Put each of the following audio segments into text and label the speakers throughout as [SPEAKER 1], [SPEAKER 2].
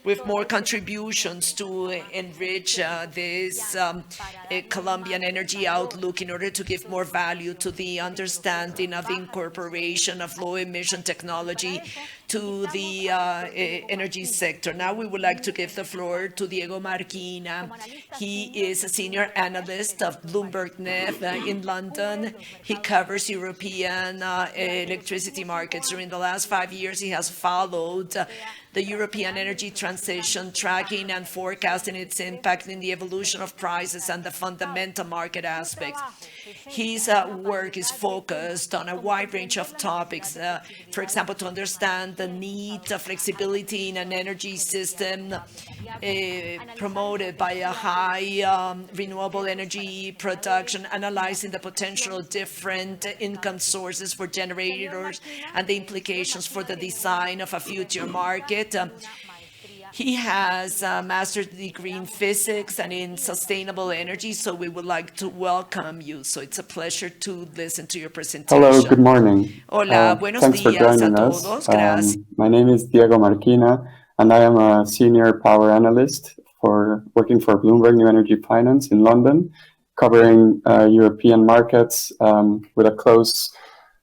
[SPEAKER 1] with more contributions to enrich this Colombian energy outlook in order to give more value to the understanding of incorporation of low emission technology to the energy sector. Now we would like to give the floor to Diego Marquina. He is a senior analyst of Bloomberg Net in London. He covers European electricity markets. During the last 5 years, he has followed the European energy transition, tracking and forecasting its impact in the evolution of prices and the fundamental market aspects. His work is focused on a wide range of topics, for example, to understand the need of flexibility in an energy system promoted by a high renewable energy production, analyzing the potential different income sources for generators and the implications for the design of a future market. He has a master's degree in physics and in sustainable energy, so we would like to welcome you. So it's a pleasure to listen to your presentation.
[SPEAKER 2] Hello, good morning.
[SPEAKER 1] Hola, buenos
[SPEAKER 2] Thanks for
[SPEAKER 1] días a
[SPEAKER 2] joining
[SPEAKER 1] todos.
[SPEAKER 2] us.
[SPEAKER 1] Gracias.
[SPEAKER 2] My name is Diego Marquina, and I am a senior power analyst working for Bloomberg New Energy Finance in London, covering European markets with a close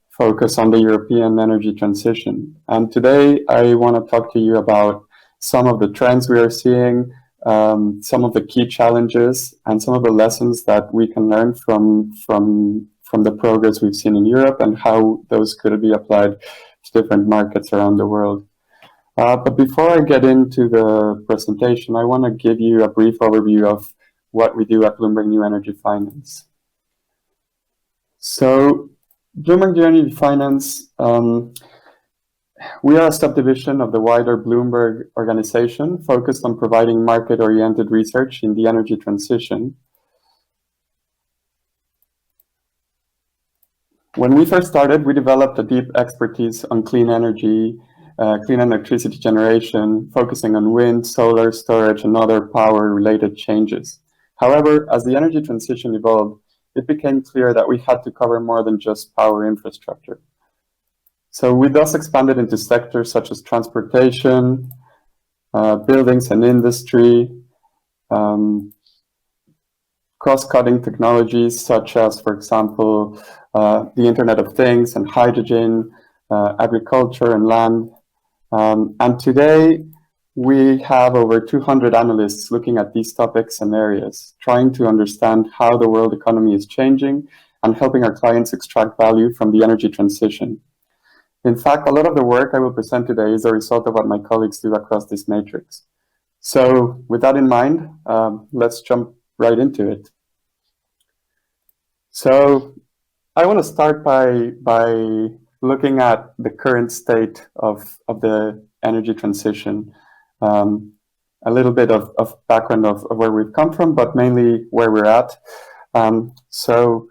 [SPEAKER 2] focus on the European energy transition. And today I want to talk to you about some of the trends we are seeing, some of the key challenges, and some of the lessons that we can learn from the progress we've seen in Europe and how those could be applied to different markets around the world. But before I get into the presentation, I want to give you a brief overview of what we do at Bloomberg New Energy Finance. So Bloomberg New Energy Finance, we are a subdivision of the wider Bloomberg organization focused on providing market-oriented research in the energy transition. When we first started, we developed a deep expertise on clean energy, clean electricity generation, focusing on wind, solar, storage, and other power-related changes. However, as the energy transition evolved, it became clear that we had to cover more than just power infrastructure. So we thus expanded into sectors such as transportation, buildings and industry, cross-cutting technologies such as, for example, the Internet of Things and hydrogen, agriculture and land. And today we have over 200 analysts looking at these topics and areas, trying to understand how the world economy is changing and helping our clients extract value from the energy transition. In fact, a lot of the work I will present today is a result of what my colleagues do across this matrix. So with that in mind, let's jump right into it. So I want to start by looking at the current state of the energy transition. A little bit of background of where we've come from, but mainly where we're at. So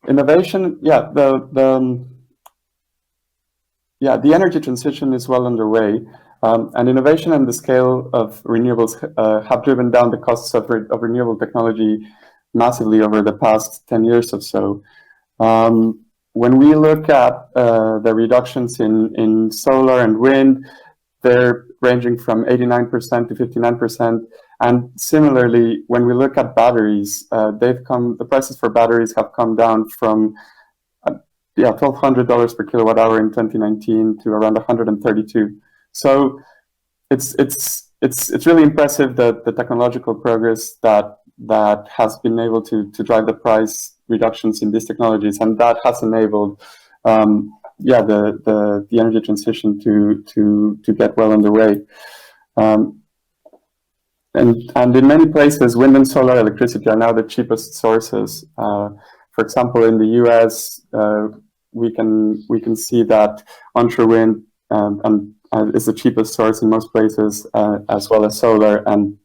[SPEAKER 2] innovation, the energy transition is well underway, and innovation and the scale of renewables have driven down the costs of renewable technology massively over the past 10 years or so. When we look at the reductions in solar and wind, they're ranging from 89% to 59%. And similarly, when we look at batteries, the prices for batteries have come down from $1,200 per kilowatt hour in 2019 to around $132. So it's really impressive that the technological progress that has been able to drive the price reductions in these technologies, and that has enabled the energy transition to get well underway. And in many places, wind and solar electricity are now the cheapest sources. For example, in the US, we can see that onshore wind is the cheapest source in most places, as well as solar and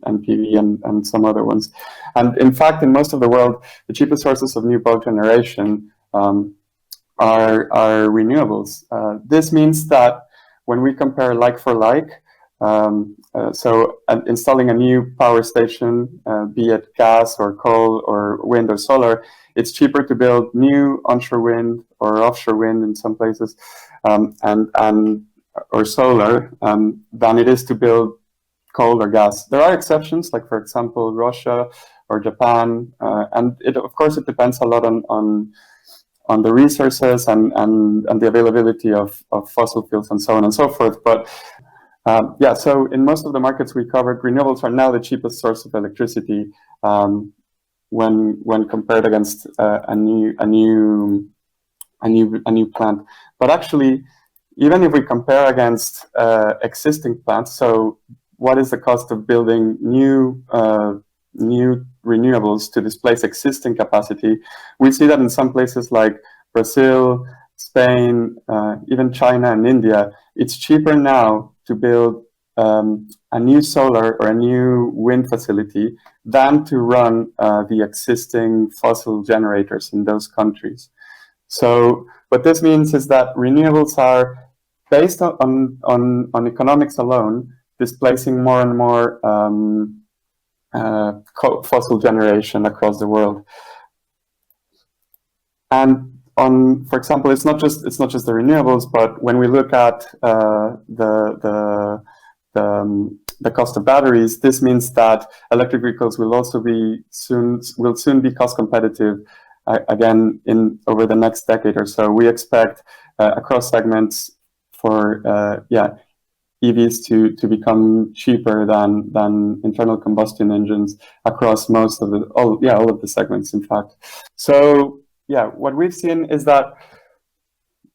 [SPEAKER 2] PV and some other ones. And in fact, in most of the world, the cheapest sources of new power generation are renewables. This means that when we compare like for like, installing a new power station, be it gas or coal or wind or solar, it's cheaper to build new onshore wind or offshore wind in some places, and or solar than it is to build coal or gas. There are exceptions, like for example Russia or Japan, and of course it depends a lot on the resources and the availability of fossil fuels and so on and so forth. But yeah, so in most of the markets we covered, renewables are now the cheapest source of electricity when compared against a new plant. But actually, even if we compare against existing plants, so what is the cost of building new renewables to displace existing capacity? We see that in some places like Brazil, Spain, even China and India, it's cheaper now to build a new solar or a new wind facility than to run the existing fossil generators in those countries. So what this means is that renewables are, based on economics alone, displacing more and more fossil generation across the world. And for example, it's not just the renewables, but when we look at the cost of batteries, this means that electric vehicles will soon be cost competitive again over the next decade or so. We expect across segments for EVs to become cheaper than internal combustion engines across all of the segments, in fact. So yeah, what we've seen is that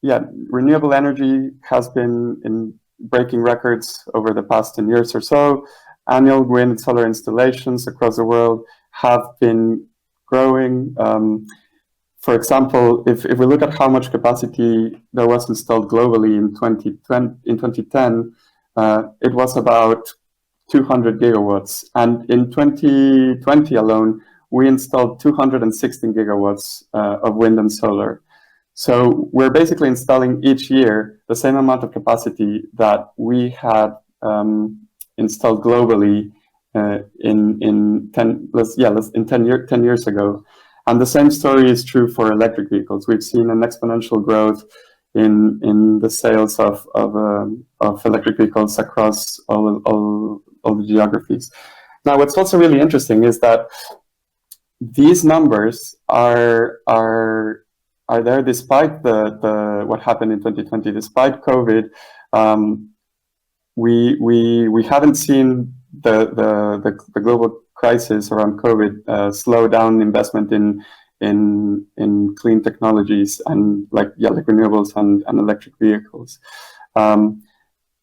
[SPEAKER 2] renewable energy has been breaking records over the past 10 years or so. Annual wind and solar installations across the world have been growing. For example, if we look at how much capacity there was installed globally in 2010, it was about 200 gigawatts. And in 2020 alone, we installed 216 gigawatts of wind and solar. So we're basically installing each year the same amount of capacity that we had installed globally in 10 years ago. And the same story is true for electric vehicles. We've seen an exponential growth in the sales of electric vehicles across all the geographies. Now, what's also really interesting is that these numbers are there despite what happened in 2020, despite COVID. We haven't seen the global crisis around COVID slow down investment in clean technologies and like renewables and electric vehicles.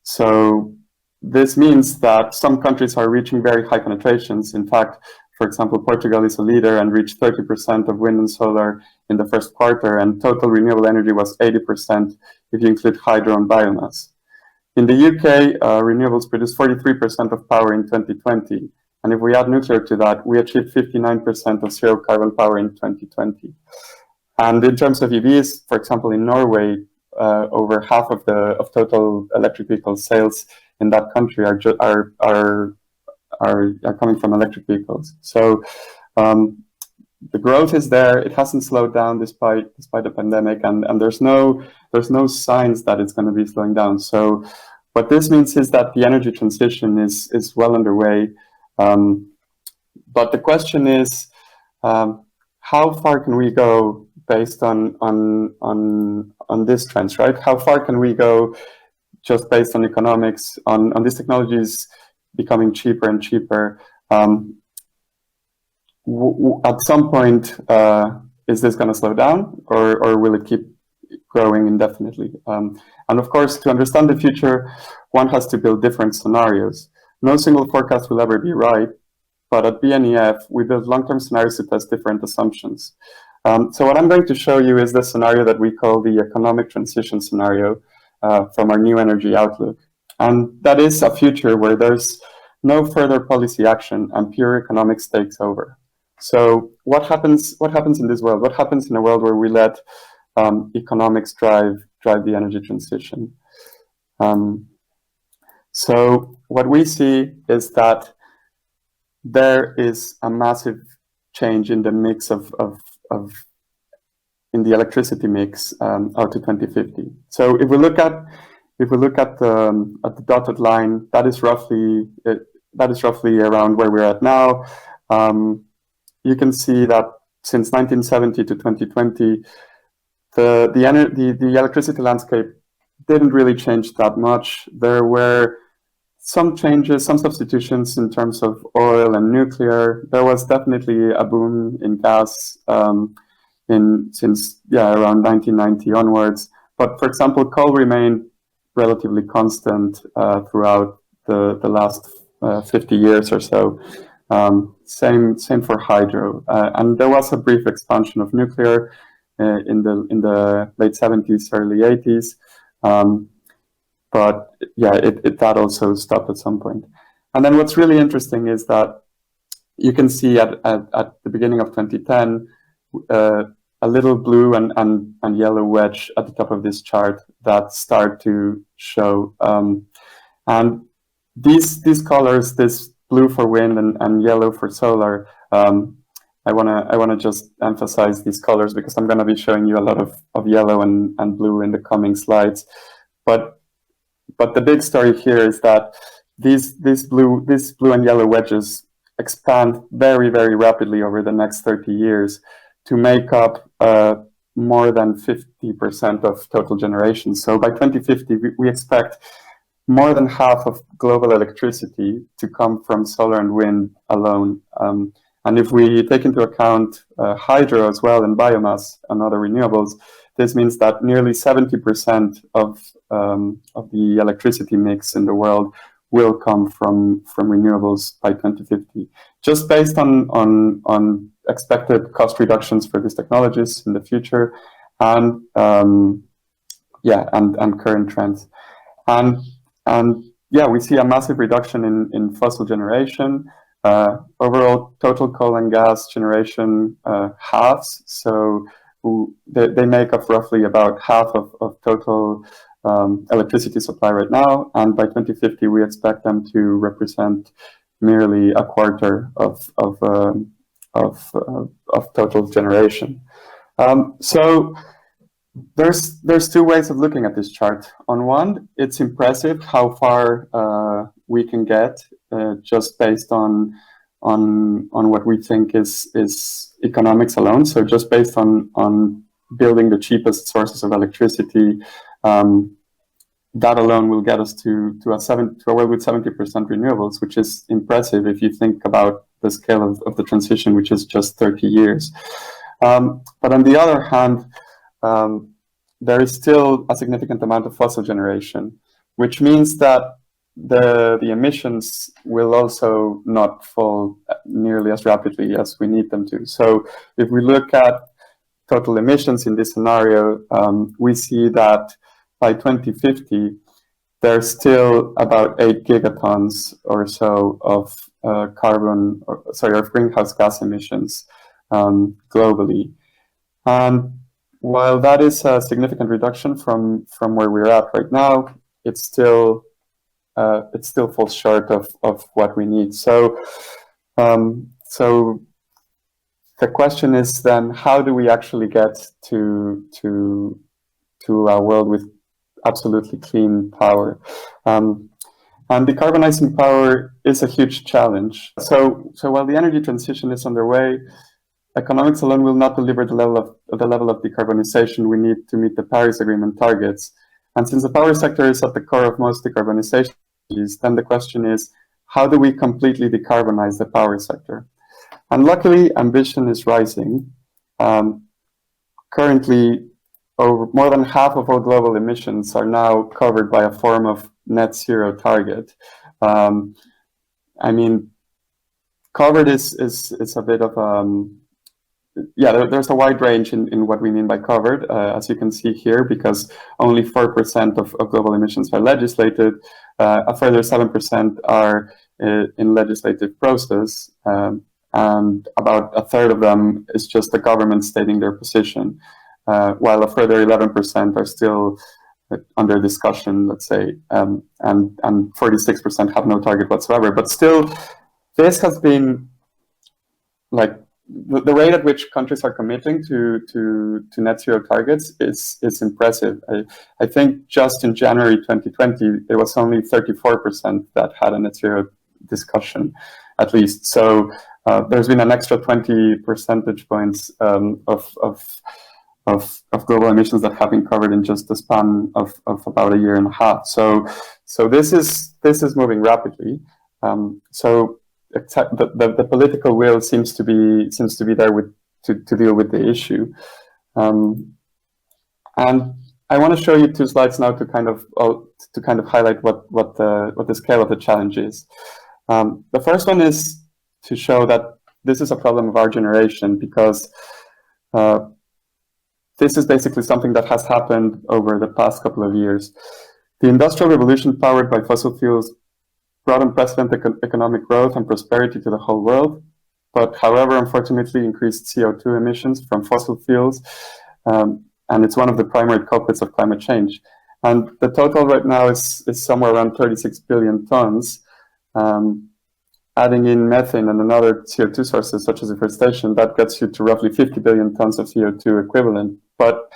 [SPEAKER 2] So this means that some countries are reaching very high penetrations. In fact, for example, Portugal is a leader and reached 30% of wind and solar in the first quarter, and total renewable energy was 80% if you include hydro and biomass. In the UK, renewables produced 43% of power in 2020. And if we add nuclear to that, we achieved 59% of zero carbon power in 2020. And in terms of EVs, for example, in Norway, over half of total electric vehicle sales in that country are coming from electric vehicles. So the growth is there. It hasn't slowed down despite the pandemic, and there's no signs that it's going to be slowing down. So what this means is that the energy transition is well underway. But the question is, how far can we go based on these trends, right? How far can we go just based on economics, on these technologies becoming cheaper and cheaper? At some point, is this going to slow down, or will it keep growing indefinitely? And of course, to understand the future, one has to build different scenarios. No single forecast will ever be right, but at BNEF, we build long-term scenarios to test different assumptions. So what I'm going to show you is the scenario that we call the economic transition scenario from our new energy outlook. And that is a future where there's no further policy action and pure economics takes over. So what happens in this world? What happens in a world where we let economics drive the energy transition? So what we see is that there is a massive change in the mix in the electricity mix out to 2050. So if we look at If we look at the dotted line, that is roughly around where we're at now. You can see that since 1970 to 2020, the electricity landscape didn't really change that much. There were some changes, some substitutions in terms of oil and nuclear. There was definitely a boom in gas since around 1990 onwards. But for example, coal remained relatively constant throughout the last 50 years or so. Same for hydro, and there was a brief expansion of nuclear in the late 70s, early 80s. But yeah, that also stopped at some point. And then what's really interesting is that you can see at the beginning of 2010, a little blue and yellow wedge at the top of this chart that start to show. And these colors, this blue for wind and yellow for solar, I wanna just emphasize these colors because I'm gonna be showing you a lot of yellow and blue in the coming slides. But the big story here is that these blue and yellow wedges expand very, very rapidly over the next 30 years to make up more than 50% of total generation. So by 2050, we expect more than half of global electricity to come from solar and wind alone. And if we take into account hydro as well and biomass and other renewables, this means that nearly 70% of the electricity mix in the world will come from renewables by 2050, just based on expected cost reductions for these technologies in the future, and current trends, and we see a massive reduction in fossil generation. Overall, total coal and gas generation halves, so they make up roughly about half of total electricity supply right now, and by 2050 we expect them to represent merely a quarter of total generation. So there's two ways of looking at this chart. On one, it's impressive how far we can get just based on what we think is economics alone. So just based on building the cheapest sources of electricity, that alone will get us to a world with 70% renewables, which is impressive if you think about the scale of the transition, which is just 30 years. But on the other hand, there is still a significant amount of fossil generation, which means that the emissions will also not fall nearly as rapidly as we need them to. So if we look at total emissions in this scenario, we see that by 2050, there's still about 8 gigatons or so of greenhouse gas emissions globally. And while that is a significant reduction from where we're at right now, it still falls short of what we need. So the question is then, how do we actually get to a world with absolutely clean power? And decarbonizing power is a huge challenge. So while the energy transition is underway, economics alone will not deliver the level of decarbonization we need to meet the Paris Agreement targets. And since the power sector is at the core of most decarbonization, then the question is, how do we completely decarbonize the power sector? And luckily, ambition is rising. Currently, more than half of all global emissions are now covered by a form of net zero target. I mean, covered is a bit of there's a wide range in what we mean by covered, as you can see here, because only 4% of global emissions are legislated. A further 7% are in legislative process, and about a third of them is just the government stating their position, while a further 11% are still under discussion, let's say, and 46% have no target whatsoever. But still, this has been like the rate at which countries are committing to net zero targets is impressive. I think just in January 2020, it was only 34% that had a net zero discussion, at least. So there's been an extra 20 percentage points of global emissions that have been covered in just the span of about a year and a half. So this is moving rapidly. So the political will seems to be there to deal with the issue. And I want to show you two slides now to kind of highlight what the scale of the challenge is. The first one is to show that this is a problem of our generation, because this is basically something that has happened over the past couple of years. The Industrial Revolution powered by fossil fuels brought unprecedented economic growth and prosperity to the whole world, but however, unfortunately, increased CO2 emissions from fossil fuels, and it's one of the primary culprits of climate change. And the total right now is somewhere around 36 billion tons. Adding in methane and another CO2 sources such as deforestation, that gets you to roughly 50 billion tons of CO2 equivalent. But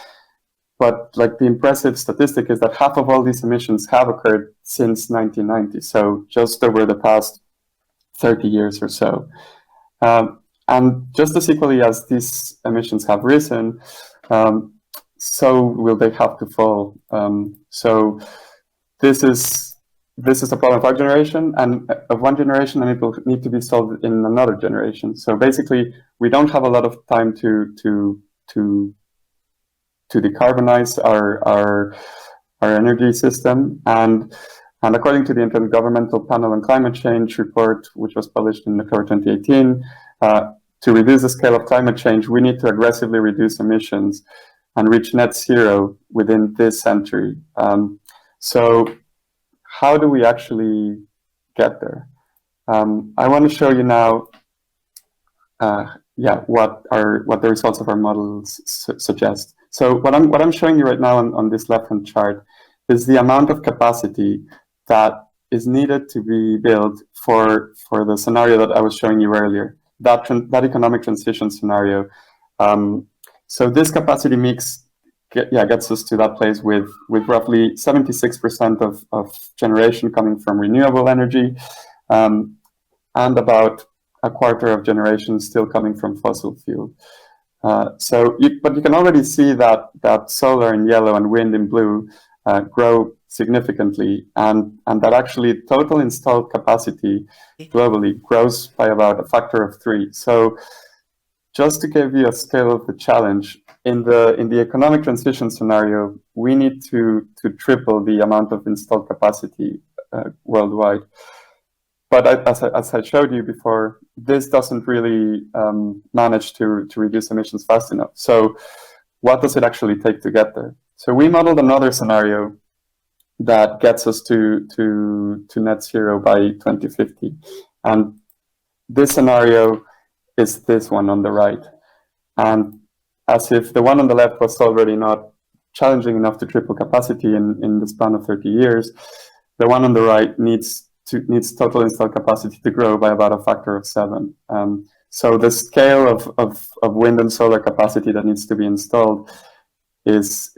[SPEAKER 2] like the impressive statistic is that half of all these emissions have occurred since 1990, so just over the past 30 years or so. And just as equally as these emissions have risen, so will they have to fall. So this is a problem of our generation and of one generation, and it will need to be solved in another generation. So basically, we don't have a lot of time to decarbonize our energy system. And according to the Intergovernmental Panel on Climate Change report, which was published in October 2018, to reduce the scale of climate change, we need to aggressively reduce emissions and reach net zero within this century. So how do we actually get there? I want to show you now what the results of our models suggest. So what I'm showing you right now on this left-hand chart is the amount of capacity that is needed to be built for the scenario that I was showing you earlier, that economic transition scenario. So this capacity mix gets us to that place with roughly 76% of generation coming from renewable energy, and about a quarter of generation still coming from fossil fuel. But you can already see that solar in yellow and wind in blue grow significantly, and that actually total installed capacity globally grows by about a factor of 3. So just to give you a scale of the challenge, in the economic transition scenario, we need to triple the amount of installed capacity worldwide. But as I showed you before, this doesn't really manage to reduce emissions fast enough. So what does it actually take to get there? So we modeled another scenario that gets us to net zero by 2050. And this scenario is this one on the right. And as if the one on the left was already not challenging enough to triple capacity in the span of 30 years, the one on the right needs total installed capacity to grow by about a factor of 7. So the scale of wind and solar capacity that needs to be installed is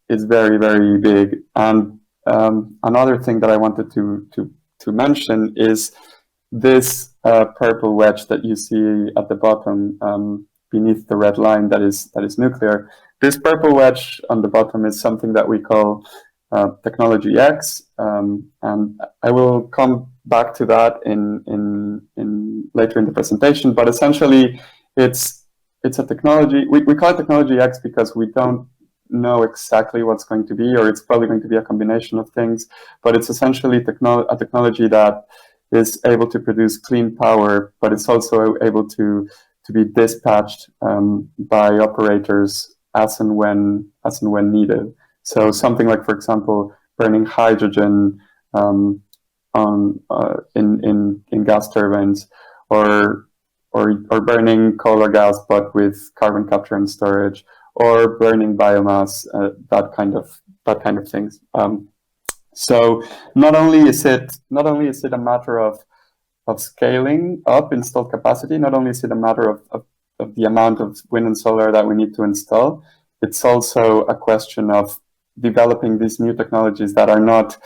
[SPEAKER 2] very, very big. And another thing that I wanted to mention is this purple wedge that you see at the bottom beneath the red line that is nuclear. This purple wedge on the bottom is something that we call technology X, and I will come back to that in later in the presentation. But essentially, it's a technology. We call it technology X because we don't know exactly what's going to be, or it's probably going to be a combination of things. But it's essentially a technology that is able to produce clean power, but it's also able to be dispatched by operators as and when needed. So something like, for example, burning hydrogen in gas turbines, or burning coal or gas but with carbon capture and storage, or burning biomass, that kind of things. So not only is it a matter of scaling up installed capacity. Not only is it a matter of the amount of wind and solar that we need to install, it's also a question of developing these new technologies that are not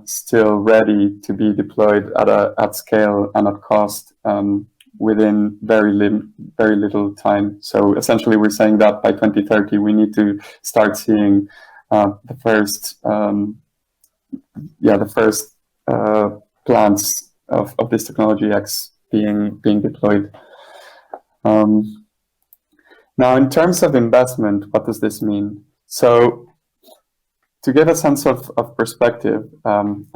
[SPEAKER 2] still ready to be deployed at scale and at cost within very little time. So essentially, we're saying that by 2030, we need to start seeing the first plants of this technology X being deployed. Now, in terms of investment, what does this mean? So, to give a sense of perspective and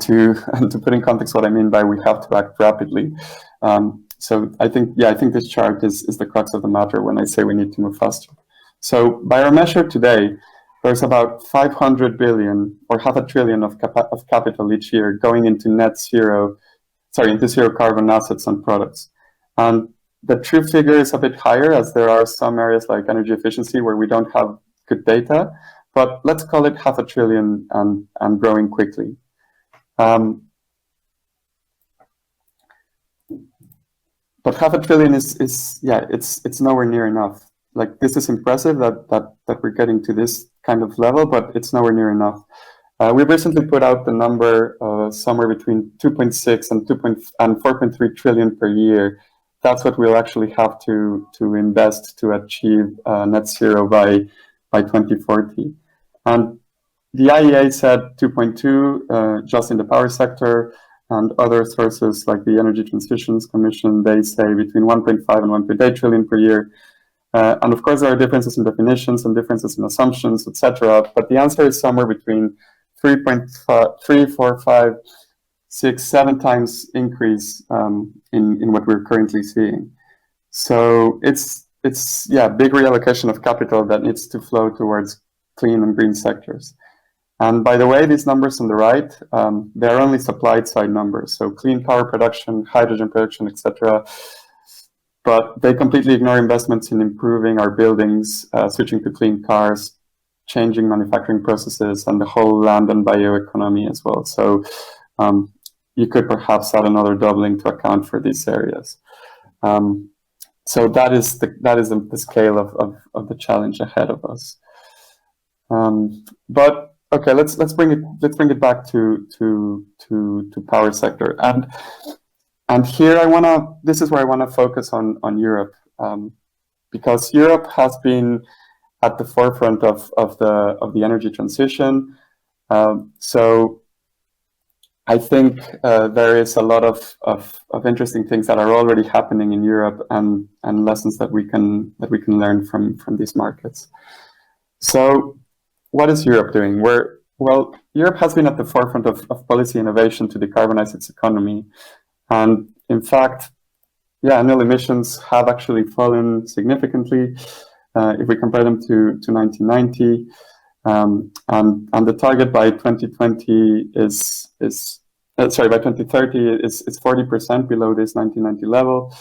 [SPEAKER 2] to put in context what I mean by we have to act rapidly. So I think this chart is the crux of the matter when I say we need to move faster. So by our measure today, there's about 500 billion or half a trillion of capital each year going into into zero carbon assets and products. And the true figure is a bit higher, as there are some areas like energy efficiency where we don't have good data, but let's call it half a trillion and growing quickly. But half a trillion it's nowhere near enough. Like, this is impressive that we're getting to this kind of level, but it's nowhere near enough. We recently put out the number somewhere between 2.6 and 4.3 trillion per year. That's what we'll actually have to invest to achieve net zero by 2040. And the IEA said 2.2 just in the power sector, and other sources like the Energy Transitions Commission, they say between 1.5 and 1.8 trillion per year. And of course, there are differences in definitions and differences in assumptions, etc. But the answer is somewhere between 3, 4, 5, 6, 7 times increase in what we're currently seeing. So it's big reallocation of capital that needs to flow towards clean and green sectors. And by the way, these numbers on the right, they're only supply side numbers. So clean power production, hydrogen production, etc. But they completely ignore investments in improving our buildings, switching to clean cars, changing manufacturing processes, and the whole land and bioeconomy as well. So you could perhaps add another doubling to account for these areas. So that is the scale of the challenge ahead of us. But okay, let's bring it back to power sector, and here this is where I wanna focus on Europe, because Europe has been at the forefront of the energy transition. So I think there is a lot of interesting things that are already happening in Europe, and lessons that we can learn from these markets. So what is Europe doing? Well, Europe has been at the forefront of policy innovation to decarbonize its economy. And in fact, annual emissions have actually fallen significantly if we compare them to 1990. And the target by 2020 by 2030 is 40% below this 1990 level,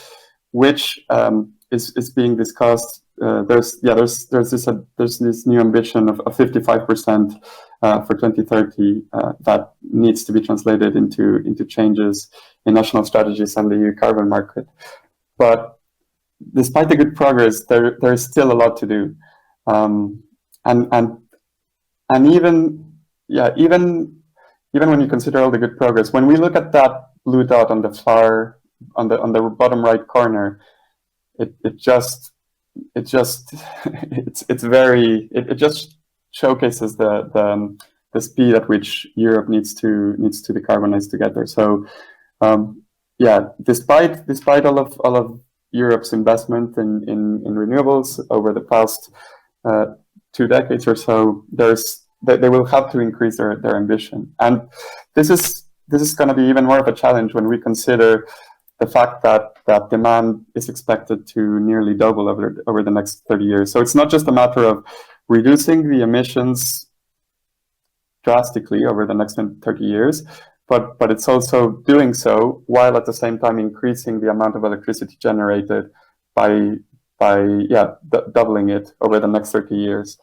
[SPEAKER 2] which is being discussed. There's this new ambition of 55% for 2030 that needs to be translated into changes in national strategies and the EU carbon market. But despite the good progress, there is still a lot to do, and even when you consider all the good progress, when we look at that blue dot on the bottom right corner, it just showcases the speed at which Europe needs to decarbonize together. So despite all of Europe's investment in renewables over the past 2 decades or so, they will have to increase their ambition. And this is going to be even more of a challenge when we consider the fact that demand is expected to nearly double over the next 30 years. So it's not just a matter of reducing the emissions drastically over the next 30 years, but it's also doing so while at the same time increasing the amount of electricity generated by doubling it over the next 30 years.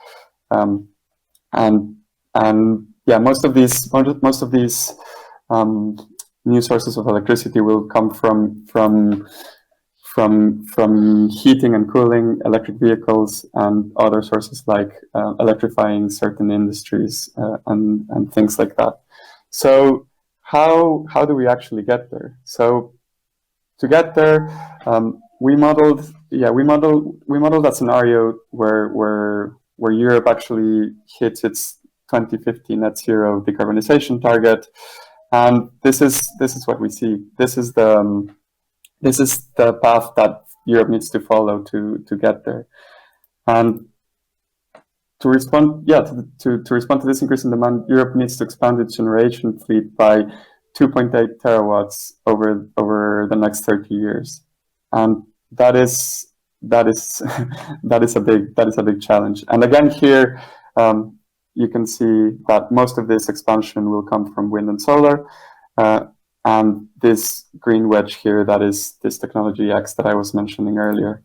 [SPEAKER 2] Most of these new sources of electricity will come from heating and cooling, electric vehicles, and other sources like electrifying certain industries and things like that. So how do we actually get there? So to get there, we modeled a scenario where Europe actually hits its 2050 net zero decarbonization target, and this is what we see. This is the path that Europe needs to follow to get there. And to respond to respond to this increase in demand, Europe needs to expand its generation fleet by 2.8 terawatts over the next 30 years, and that is a big challenge. And again, here you can see that most of this expansion will come from wind and solar, and this green wedge here, that is this technology X that I was mentioning earlier.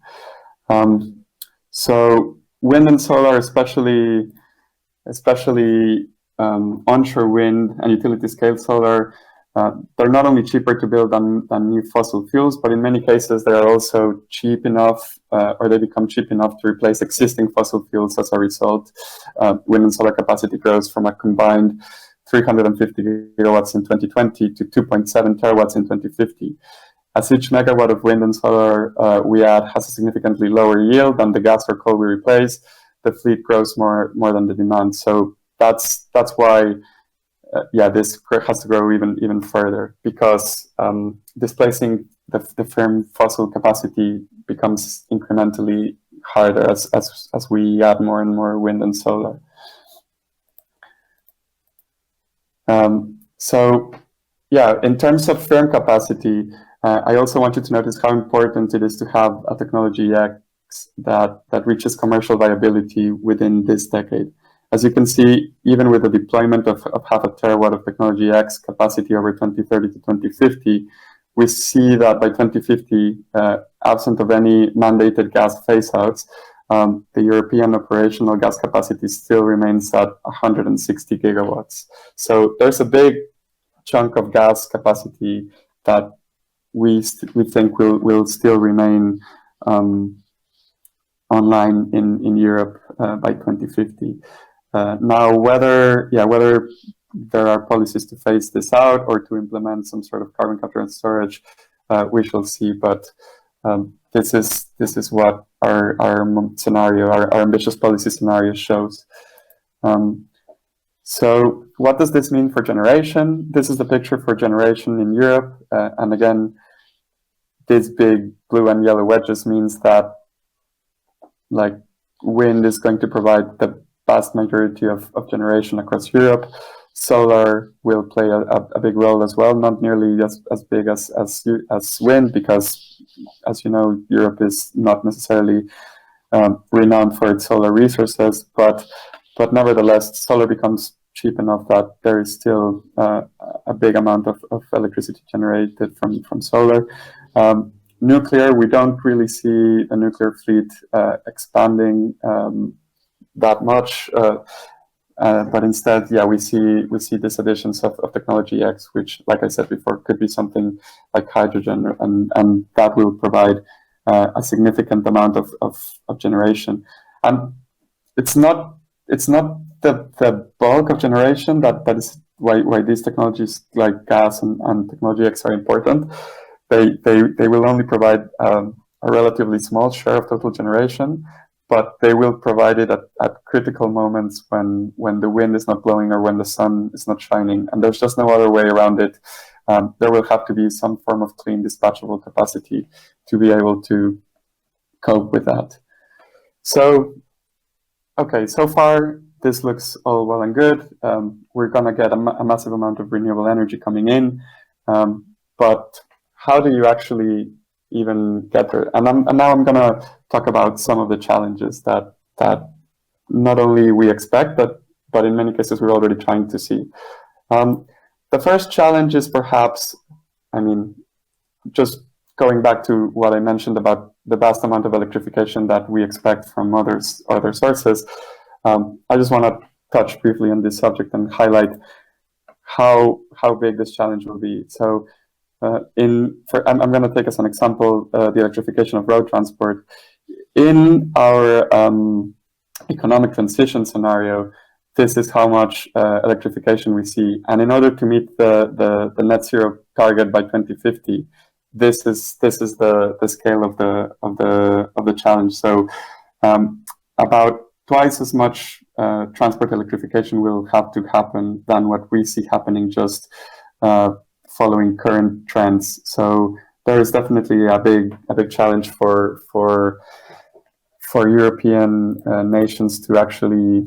[SPEAKER 2] So wind and solar, especially onshore wind and utility scale solar, they're not only cheaper to build than new fossil fuels, but in many cases they are also cheap enough, or they become cheap enough to replace existing fossil fuels. As a result, wind and solar capacity grows from a combined 350 gigawatts in 2020 to 2.7 terawatts in 2050. As each megawatt of wind and solar we add has a significantly lower yield than the gas or coal we replace, the fleet grows more than the demand. So that's why this has to grow even further, because displacing the firm fossil capacity becomes incrementally harder as we add more and more wind and solar. In terms of firm capacity, I also wanted to notice how important it is to have a technology X that reaches commercial viability within this decade. As you can see, even with the deployment of half a terawatt of technology X capacity over 2030 to 2050, we see that by 2050, absent of any mandated gas phaseouts, the European operational gas capacity still remains at 160 gigawatts. So there's a big chunk of gas capacity that we think will still remain online in Europe by 2050. Now, whether there are policies to phase this out or to implement some sort of carbon capture and storage, we shall see. But this is what our scenario, our ambitious policy scenario shows. So what does this mean for generation? This is the picture for generation in Europe, and again, these big blue and yellow wedges means that like wind is going to provide the vast majority of generation across Europe. Solar will play a big role as well, not nearly as big as wind, because, as you know, Europe is not necessarily renowned for its solar resources, but nevertheless, solar becomes cheap enough that there is still a big amount of electricity generated from solar. Nuclear, we don't really see the nuclear fleet expanding that much, but instead, we see these additions of technology X, which, like I said before, could be something like hydrogen, and that will provide a significant amount of generation. And it's not the bulk of generation that is why these technologies like gas and technology X are important. They will only provide a relatively small share of total generation, but they will provide it at critical moments when the wind is not blowing or when the sun is not shining, and there's just no other way around it. There will have to be some form of clean dispatchable capacity to be able to cope with that. So, okay, so far this looks all well and good. We're gonna get a massive amount of renewable energy coming in, but how do you actually even get there? And now I'm gonna talk about some of the challenges that not only we expect, but in many cases we're already trying to see. The first challenge is perhaps, just going back to what I mentioned about the vast amount of electrification that we expect from other sources. I just want to touch briefly on this subject and highlight how big this challenge will be. So I'm going to take as an example the electrification of road transport. In our economic transition scenario, this is how much electrification we see. And in order to meet the net zero target by 2050, this is the scale of the challenge. So about twice as much transport electrification will have to happen than what we see happening just following current trends. So there is definitely a big challenge for European nations to actually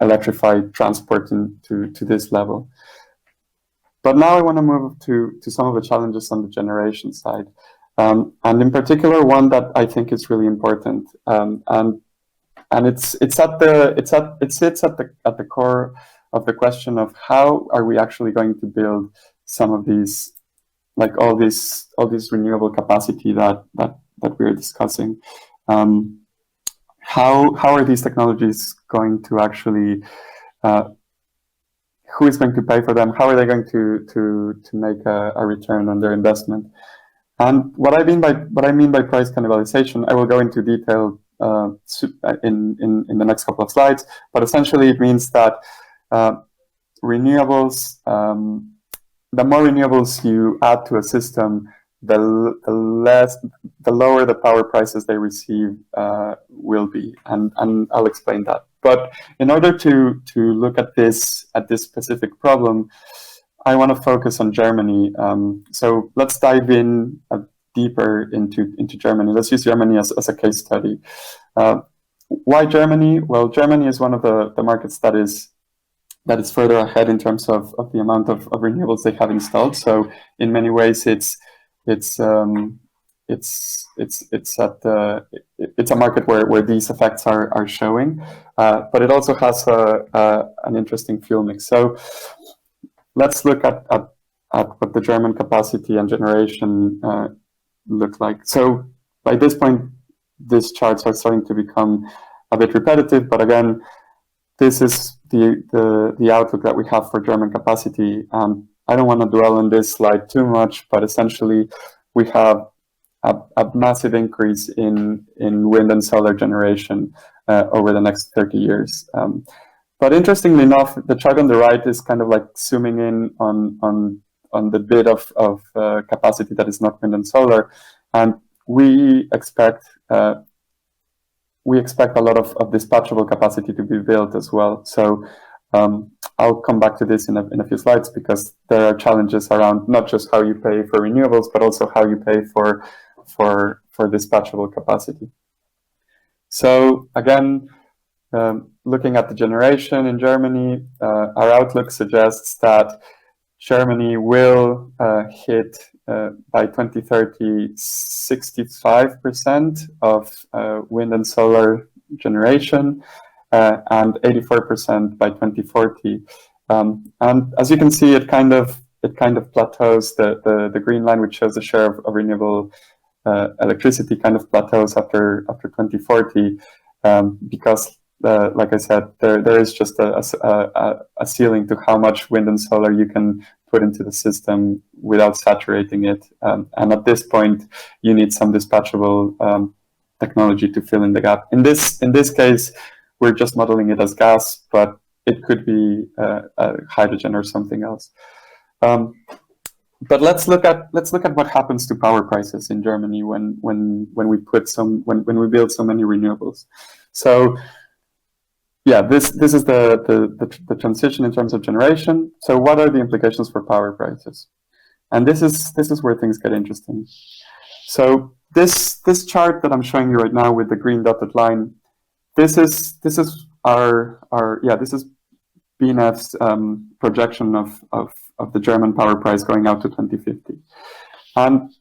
[SPEAKER 2] electrify transport to this level. But now I want to move to some of the challenges on the generation side, and in particular one that I think is really important, and it sits at the core of the question of how are we actually going to build some of these, like all this renewable capacity that we're discussing. How are these technologies going to actually who is going to pay for them? How are they going to make a return on their investment? And what I mean by price cannibalization, I will go into detail in the next couple of slides. But essentially, it means that renewables, the more renewables you add to a system, the lower the power prices they receive will be, and I'll explain that. But in order to look at this specific problem, I want to focus on Germany. So let's dive in deeper into Germany. Let's use Germany as a case study. Why Germany? Well, Germany is one of the markets that is further ahead in terms of the amount of renewables they have installed. So in many ways, it's a market where these effects are showing, but it also has an interesting fuel mix. So let's look at what the German capacity and generation look like. So by this point, these charts are starting to become a bit repetitive, but again, this is the outlook that we have for German capacity. I don't want to dwell on this slide too much, but essentially we have a massive increase in wind and solar generation over the next 30 years. But interestingly enough, the chart on the right is kind of like zooming in on the bit of capacity that is not wind and solar, and we expect a lot of dispatchable capacity to be built as well. So I'll come back to this in a few slides, because there are challenges around not just how you pay for renewables, but also how you pay for dispatchable capacity. So again, looking at the generation in Germany, our outlook suggests that Germany will hit by 2030 65% of wind and solar generation, and 84% by 2040. And as you can see, it kind of plateaus. The green line, which shows the share of renewable electricity, kind of plateaus after 2040, because like I said, there is just a ceiling to how much wind and solar you can put into the system without saturating it. And at this point, you need some dispatchable technology to fill in the gap. In this case, we're just modeling it as gas, but it could be hydrogen or something else. But let's look at what happens to power prices in Germany when we build so many renewables. So yeah, this is the transition in terms of generation. So what are the implications for power prices? And this is where things get interesting. So this chart that I'm showing you right now with the green dotted line, this is BNF's projection of the German power price going out to 2050. And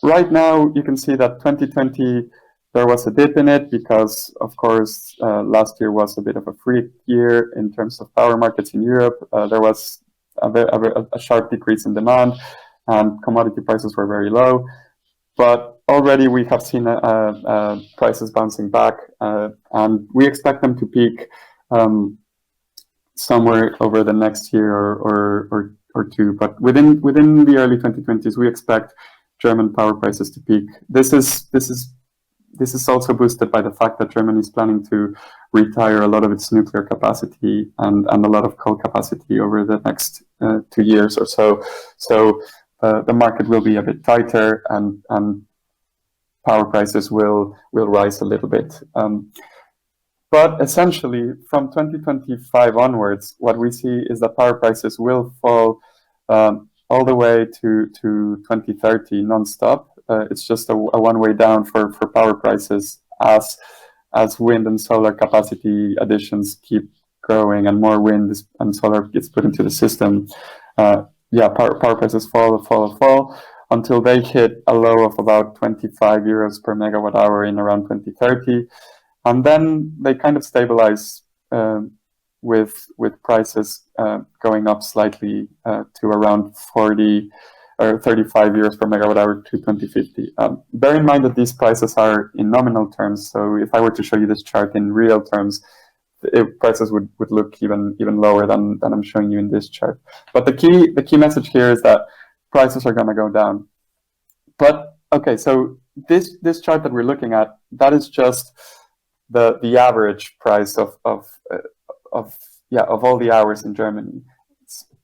[SPEAKER 2] right now you can see that 2020 there was a dip in it because, of course, last year was a bit of a freak year in terms of power markets in Europe. There was a sharp decrease in demand, and commodity prices were very low. But already we have seen prices bouncing back, and we expect them to peak somewhere over the next year or two. But within the early 2020s, we expect German power prices to peak. This is also boosted by the fact that Germany is planning to retire a lot of its nuclear capacity and a lot of coal capacity over the next 2 years or so. So the market will be a bit tighter, and power prices will rise a little bit. But essentially, from 2025 onwards, what we see is that power prices will fall all the way to 2030 nonstop. It's just a one-way down for power prices as wind and solar capacity additions keep growing and more wind and solar gets put into the system. Power prices fall until they hit a low of about 25 euros per megawatt hour in around 2030. And then they kind of stabilize with prices going up slightly to around 40 or 35 euros per megawatt hour to 2050. Bear in mind that these prices are in nominal terms. So if I were to show you this chart in real terms, prices would look even lower than I'm showing you in this chart. But the key message here is that prices are going to go down. But okay, so this chart that we're looking at, that is just the average price of all the hours in Germany.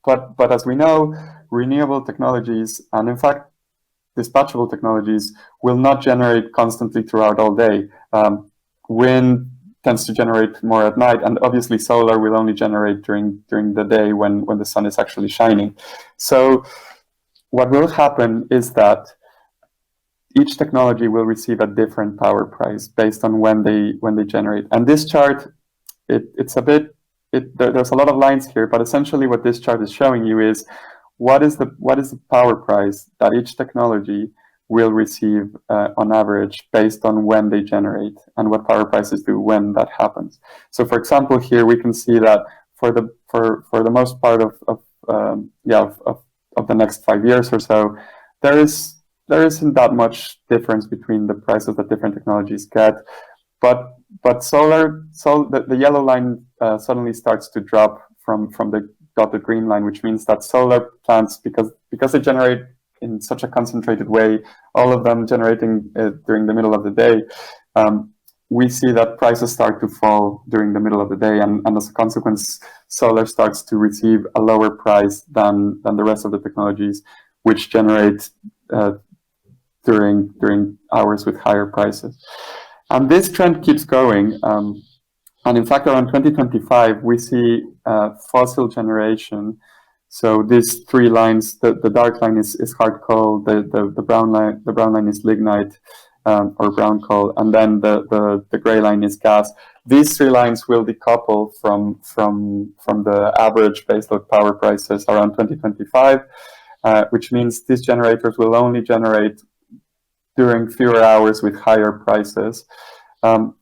[SPEAKER 2] But as we know, renewable technologies and in fact dispatchable technologies will not generate constantly throughout all day. Wind tends to generate more at night, and obviously solar will only generate during the day when the sun is actually shining. So what will happen is that each technology will receive a different power price based on when they generate. And this chart, there's a lot of lines here, but essentially what this chart is showing you is what is the power price that each technology will receive on average based on when they generate and what power prices do when that happens. So for example, here we can see that for the most part of the next 5 years or so, there isn't that much difference between the prices that different technologies get, but the yellow line suddenly starts to drop from the dotted green line, which means that solar plants, because they generate in such a concentrated way, all of them generating during the middle of the day, we see that prices start to fall during the middle of the day, and as a consequence, solar starts to receive a lower price than the rest of the technologies, which generate during hours with higher prices. And this trend keeps going. And in fact, around 2025, we see fossil generation. So these three lines, the dark line is hard coal, the brown line is lignite or brown coal, and then the gray line is gas. These three lines will decouple from the average baseload power prices around 2025, which means these generators will only generate during fewer hours with higher prices. And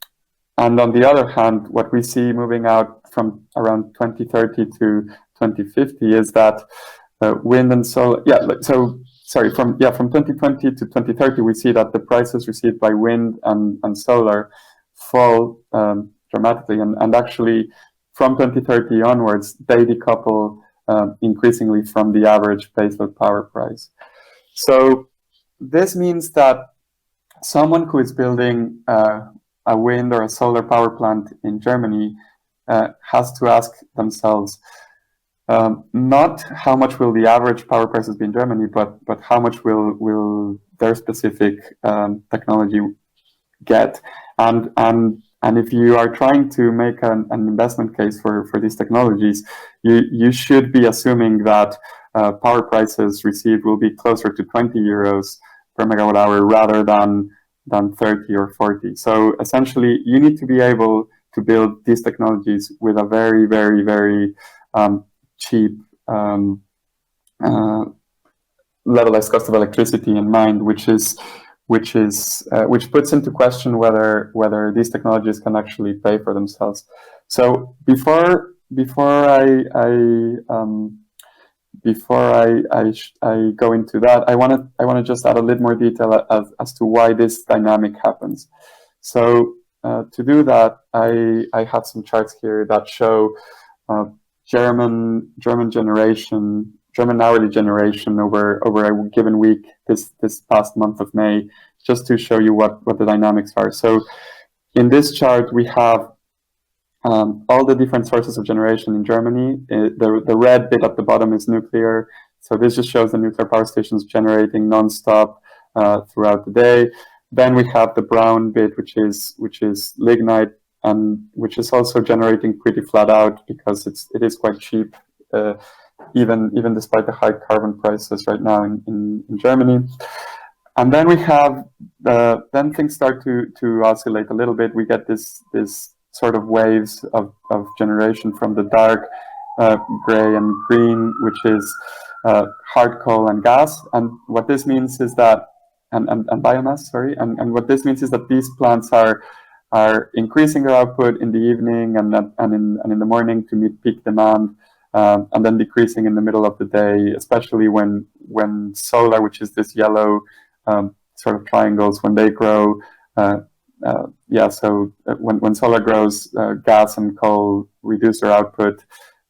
[SPEAKER 2] on the other hand, what we see moving out from around 2030 to 2050 is that wind and solar, from 2020 to 2030, we see that the prices received by wind and solar fall dramatically. And actually, from 2030 onwards, they decouple increasingly from the average baseload power price. So this means that someone who is building a wind or a solar power plant in Germany has to ask themselves not how much will the average power prices be in Germany, but how much will their specific technology get. And if you are trying to make an investment case for these technologies, you should be assuming that power prices received will be closer to 20 euros per megawatt hour rather than 30 or 40. So essentially, you need to be able to build these technologies with a very, very, very cheap levelized cost of electricity in mind, which puts into question whether these technologies can actually pay for themselves. So before I go into that, I want to just add a little more detail as to why this dynamic happens. So to do that, I have some charts here that show German generation, German hourly generation over a given week this past month of May, just to show you what the dynamics are. So in this chart we have all the different sources of generation in Germany. The red bit at the bottom is nuclear. So this just shows the nuclear power stations generating nonstop throughout the day. Then we have the brown bit, which is lignite, and which is also generating pretty flat out because it is quite cheap, even despite the high carbon prices right now in Germany. And then we have then things start to oscillate a little bit. We get this sort of waves of generation from the dark gray and green, which is hard coal and gas. And what this means is that and biomass, sorry. And what this means is that these plants are increasing their output in the evening and in the morning to meet peak demand, and then decreasing in the middle of the day, especially when solar, which is this yellow sort of triangles, when they grow. So when solar grows, gas and coal reduce their output,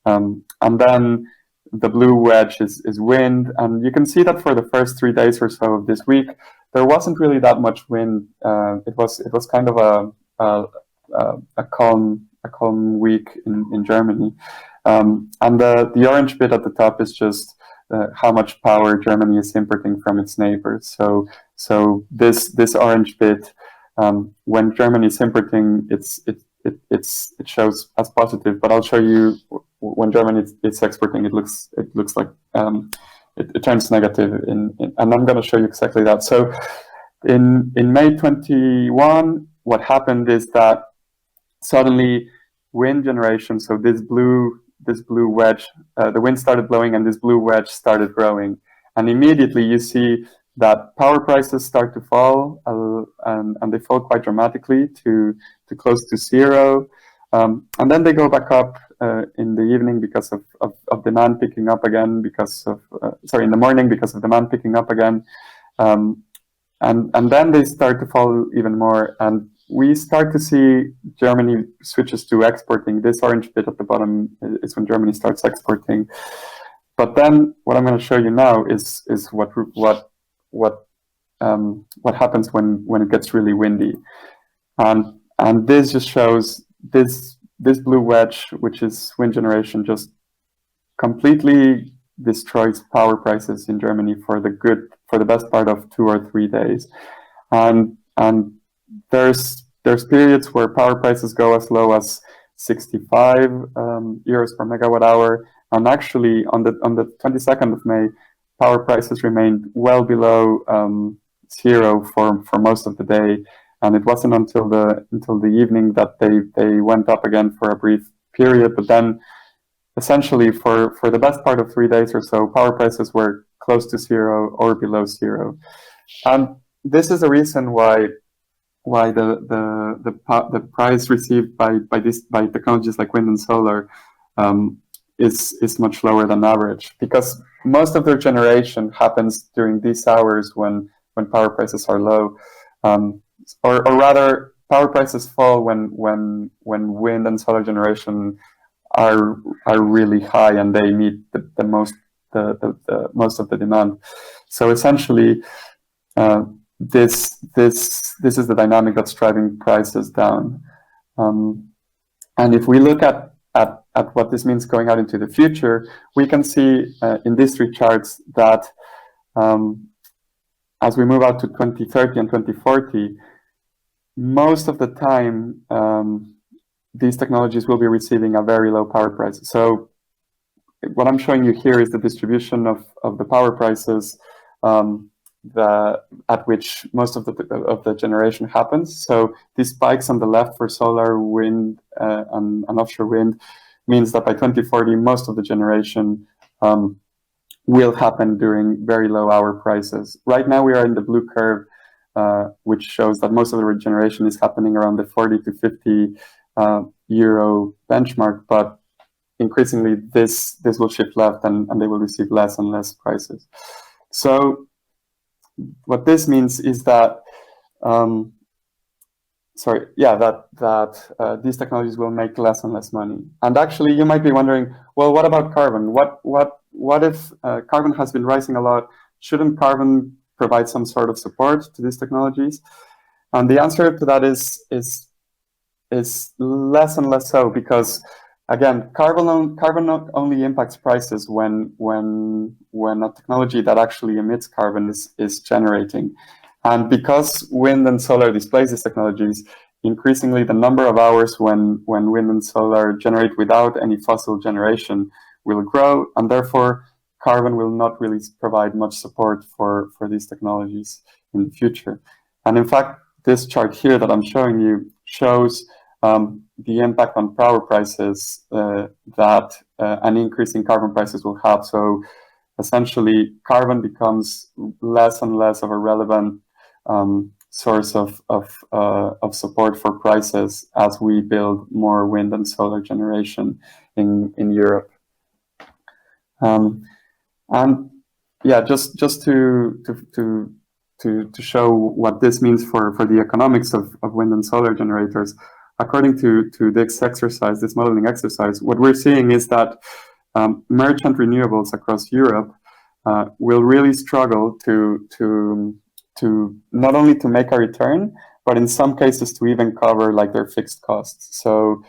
[SPEAKER 2] and then the blue wedge is wind, and you can see that for the first 3 days or so of this week, there wasn't really that much wind. It was kind of a calm week in Germany, and the orange bit at the top is just how much power Germany is importing from its neighbors. So this orange bit, when Germany is importing, it shows as positive. But I'll show you when Germany is exporting, it looks like it turns negative. And I'm going to show you exactly that. So in May 21, what happened is that suddenly wind generation. So this blue wedge, the wind started blowing, and this blue wedge started growing, and immediately you see that power prices start to fall, and they fall quite dramatically to close to zero, and then they go back up in the evening because of demand picking up again, in the morning because of demand picking up again, and then they start to fall even more, and we start to see Germany switches to exporting. This orange bit at the bottom is when Germany starts exporting. But then what I'm going to show you now is what happens when it gets really windy, and this just shows this blue wedge, which is wind generation, just completely destroys power prices in Germany for the best part of 2 or 3 days, and there's periods where power prices go as low as 65 euros per megawatt hour, and actually on the 22nd of May, power prices remained well below zero for most of the day, and it wasn't until the evening that they went up again for a brief period. But then, essentially, for the best part of 3 days or so, power prices were close to zero or below zero, and this is the reason why the price received by technologies like wind and solar is much lower than average, because most of their generation happens during these hours when power prices are low, or rather power prices fall when wind and solar generation are really high and they meet the most of the demand. So essentially, this is the dynamic that's driving prices down. And if we look at what this means going out into the future, we can see in these 3 charts that as we move out to 2030 and 2040, most of the time these technologies will be receiving a very low power price. So what I'm showing you here is the distribution of the power prices at which most of the generation happens. So these spikes on the left for solar, wind, and offshore wind means that by 2040, most of the generation will happen during very low hour prices. Right now, we are in the blue curve, which shows that most of the regeneration is happening around the 40 to 50 euro benchmark, but increasingly this will shift left, and they will receive less and less prices. So what this means is that sorry, yeah, that these technologies will make less and less money. And actually, you might be wondering, well, what about carbon? What if carbon has been rising a lot? Shouldn't carbon provide some sort of support to these technologies? And the answer to that is less and less so, because again, carbon only impacts prices when a technology that actually emits carbon is generating. And because wind and solar displace these technologies, increasingly the number of hours when wind and solar generate without any fossil generation will grow, and therefore carbon will not really provide much support for these technologies in the future. And in fact, this chart here that I'm showing you shows the impact on power prices that an increase in carbon prices will have. So essentially, carbon becomes less and less of a relevant source of support for prices as we build more wind and solar generation in Europe. And yeah, just to show what this means for the economics of wind and solar generators, according to this exercise, this modeling exercise, what we're seeing is that merchant renewables across Europe will really struggle to not only to make a return, but in some cases to even cover like their fixed costs. So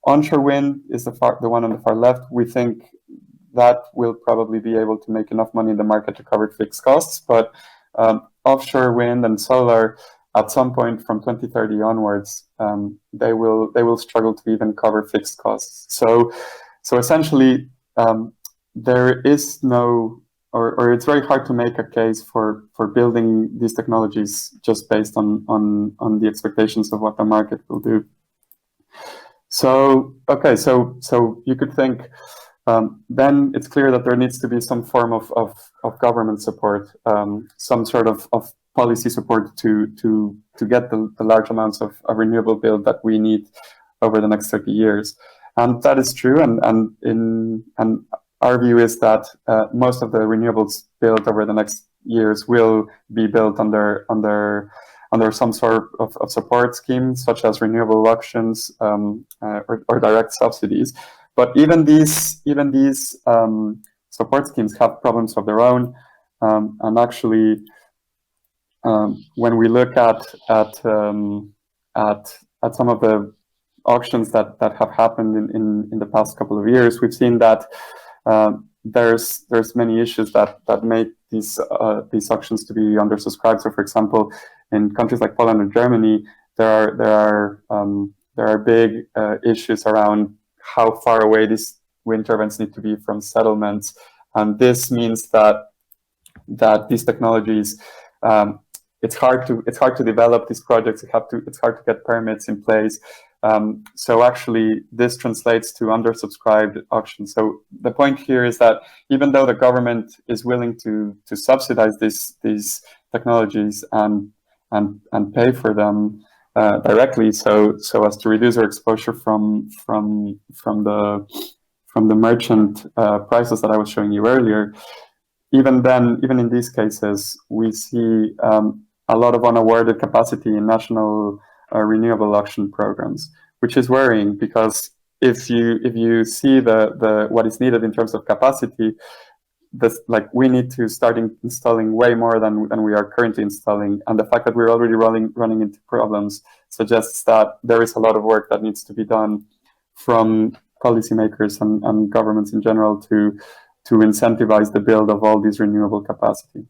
[SPEAKER 2] onshore wind is the one on the far left. We think that will probably be able to make enough money in the market to cover fixed costs, but offshore wind and solar, at some point from 2030 onwards, they will struggle to even cover fixed costs. So essentially, there is no, or it's very hard to make a case for building these technologies just based on the expectations of what the market will do. So okay, so you could think. Then it's clear that there needs to be some form of government support, some sort of policy support to get the large amounts of renewable build that we need over the next 30 years. And that is true. And our view is that most of the renewables built over the next years will be built under some sort of support scheme, such as renewable auctions or direct subsidies. But even these support schemes have problems of their own, and actually, when we look at some of the auctions that have happened in the past couple of years, we've seen that there's many issues that make these auctions to be undersubscribed. So, for example, in countries like Poland and Germany, there are big issues around how far away these wind turbines need to be from settlements, and this means that these technologies, it's hard to develop these projects. It's hard to get permits in place. So actually, this translates to undersubscribed auctions. So the point here is that even though the government is willing to subsidize these technologies and pay for them directly, so as to reduce our exposure from the merchant prices that I was showing you earlier, even in these cases, we see a lot of unawarded capacity in national renewable auction programs, which is worrying, because if you see the what is needed in terms of capacity, we need to start installing way more than we are currently installing, and the fact that we're already running into problems suggests that there is a lot of work that needs to be done from policymakers and governments in general to incentivize the build of all these renewable capacity.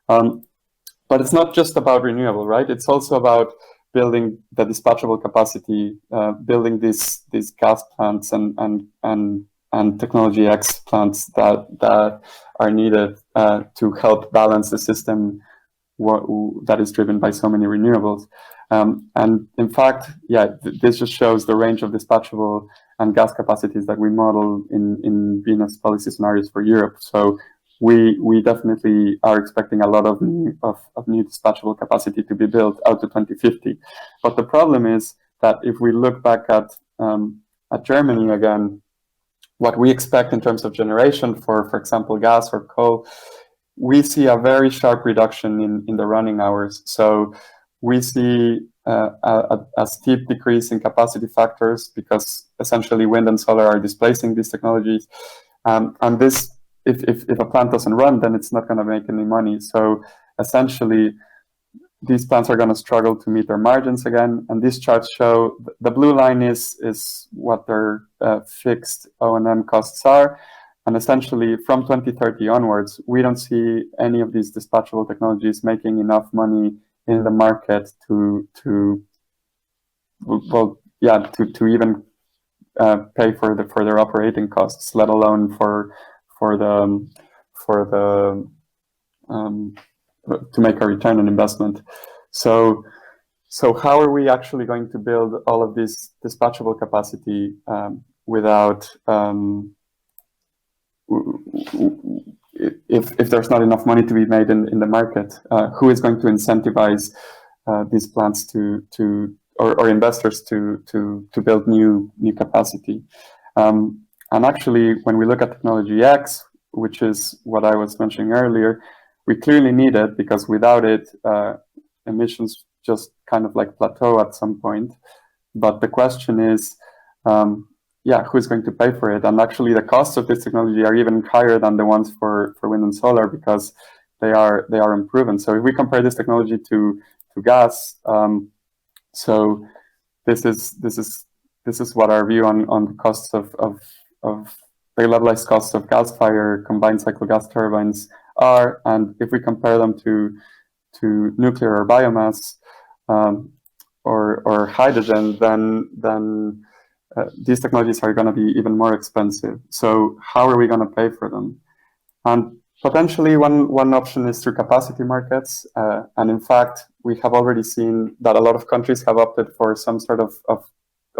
[SPEAKER 2] But it's not just about renewable, right? It's also about building the dispatchable capacity, building these gas plants and technology X plants that are needed to help balance the system that is driven by so many renewables. And in fact, this just shows the range of dispatchable and gas capacities that we model in Venus policy scenarios for Europe. So we definitely are expecting a lot of new dispatchable capacity to be built out to 2050. But the problem is that if we look back at Germany again, what we expect in terms of generation for example, gas or coal, we see a very sharp reduction in the running hours. So we see a steep decrease in capacity factors because essentially wind and solar are displacing these technologies. And this, if a plant doesn't run, then it's not going to make any money. So essentially, these plants are going to struggle to meet their margins again. And these charts show the blue line is what their fixed O&M costs are. And essentially, from 2030 onwards, we don't see any of these dispatchable technologies making enough money in the market to even pay for their operating costs, let alone to make a return on investment. So how are we actually going to build all of this dispatchable capacity without if there's not enough money to be made in the market? Who is going to incentivize these plants or investors to build new capacity? And actually, when we look at technology X, which is what I was mentioning earlier, we clearly need it because without it, emissions just kind of like plateau at some point. But the question is, who's going to pay for it? And actually, the costs of this technology are even higher than the ones for wind and solar because they are unproven. So if we compare this technology to gas, so this is what our view on the costs of the levelized costs of gas-fired combined cycle gas turbines are, and if we compare them to nuclear or biomass or hydrogen, then these technologies are going to be even more expensive. So how are we going to pay for them? And potentially one option is through capacity markets. And in fact, we have already seen that a lot of countries have opted for some sort of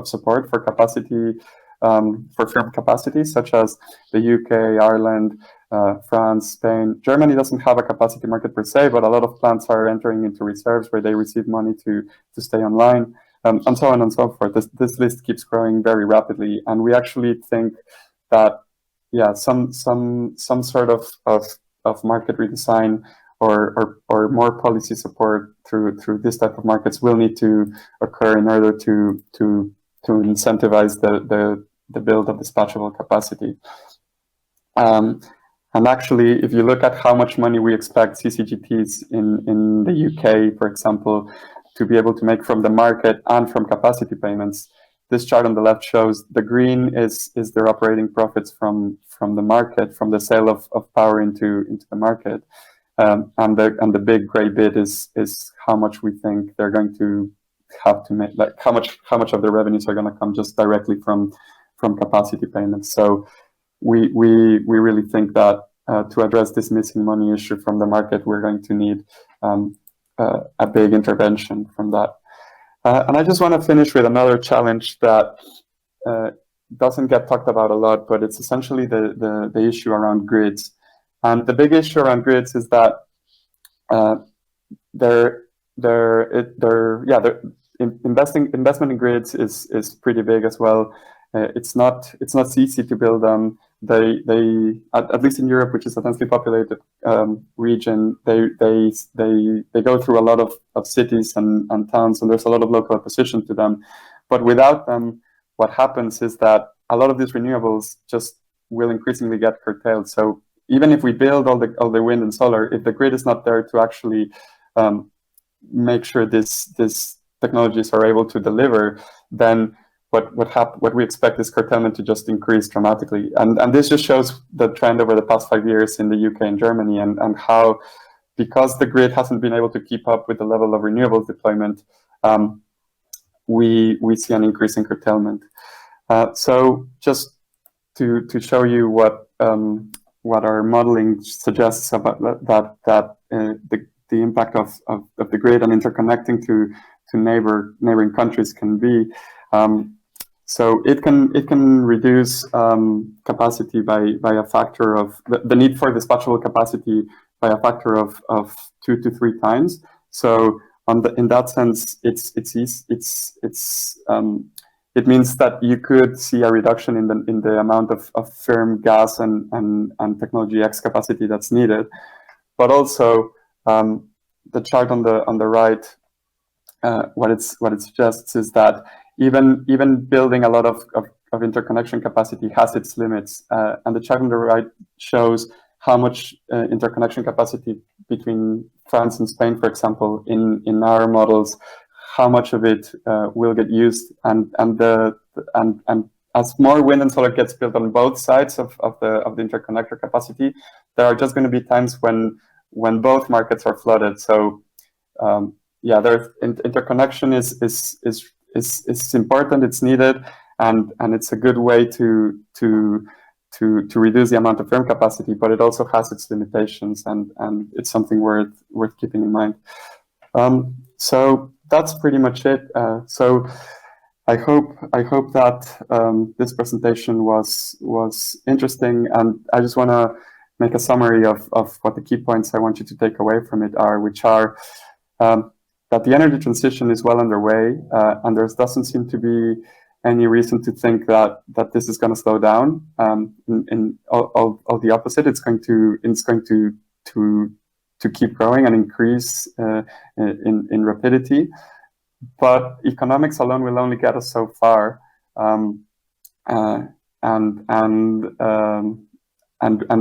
[SPEAKER 2] support for capacity, for firm capacity, such as the UK, Ireland, France, Spain. Germany doesn't have a capacity market per se, but a lot of plants are entering into reserves where they receive money to stay online, and so on and so forth. This list keeps growing very rapidly, and we actually think that some sort of market redesign or more policy support through this type of markets will need to occur in order to incentivize the build of dispatchable capacity. And actually, if you look at how much money we expect CCGTs in the UK, for example, to be able to make from the market and from capacity payments, this chart on the left shows the green is their operating profits from the market, from the sale of power into the market, and the big gray bit is how much we think they're going to have to make, like how much of their revenues are going to come just directly from capacity payments. So we really think that to address this missing money issue from the market, we're going to need a big intervention from that. And I just want to finish with another challenge that doesn't get talked about a lot, but it's essentially the issue around grids. And the big issue around grids is that investment in grids is pretty big as well. It's not easy to build them. They at least in Europe, which is a densely populated region, they go through a lot of cities and towns, and there's a lot of local opposition to them. But without them, what happens is that a lot of these renewables just will increasingly get curtailed. So even if we build all the wind and solar, if the grid is not there to actually make sure these technologies are able to deliver, then what we expect is curtailment to just increase dramatically. And this just shows the trend over the past 5 years in the UK and Germany, and how, because the grid hasn't been able to keep up with the level of renewables deployment, we see an increase in curtailment. So just to show you what our modeling suggests about the impact of the grid and interconnecting to neighboring countries can be. So it can reduce capacity by a factor of the need for dispatchable capacity by a factor of 2 to 3 times. So in that sense, it means that you could see a reduction in the amount of firm gas and technology X capacity that's needed. But also the chart on the right what it suggests is that even building a lot of interconnection capacity has its limits, and the chart on the right shows how much interconnection capacity between France and Spain, for example, in our models, how much of it will get used, and as more wind and solar gets built on both sides of the interconnector capacity, there are just going to be times when both markets are flooded. So yeah, interconnection is important. It's needed, and it's a good way to reduce the amount of firm capacity, but it also has its limitations, and it's something worth keeping in mind. So that's pretty much it. So I hope that this presentation was interesting, and I just want to make a summary of what the key points I want you to take away from it are, which are that the energy transition is well underway, and there doesn't seem to be any reason to think that this is going to slow down. In all the opposite, it's going to keep growing and increase in rapidity. But economics alone will only get us so far, and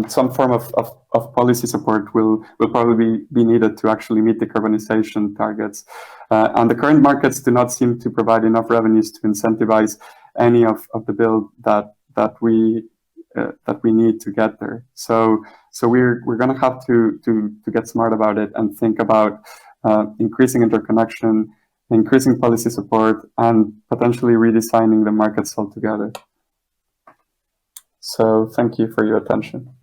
[SPEAKER 2] some form of policy support will probably be needed to actually meet decarbonization targets. And the current markets do not seem to provide enough revenues to incentivize any of the build that we need to get there. So we're going to have to get smart about it and think about increasing interconnection, increasing policy support, and potentially redesigning the markets altogether. So thank you for your attention.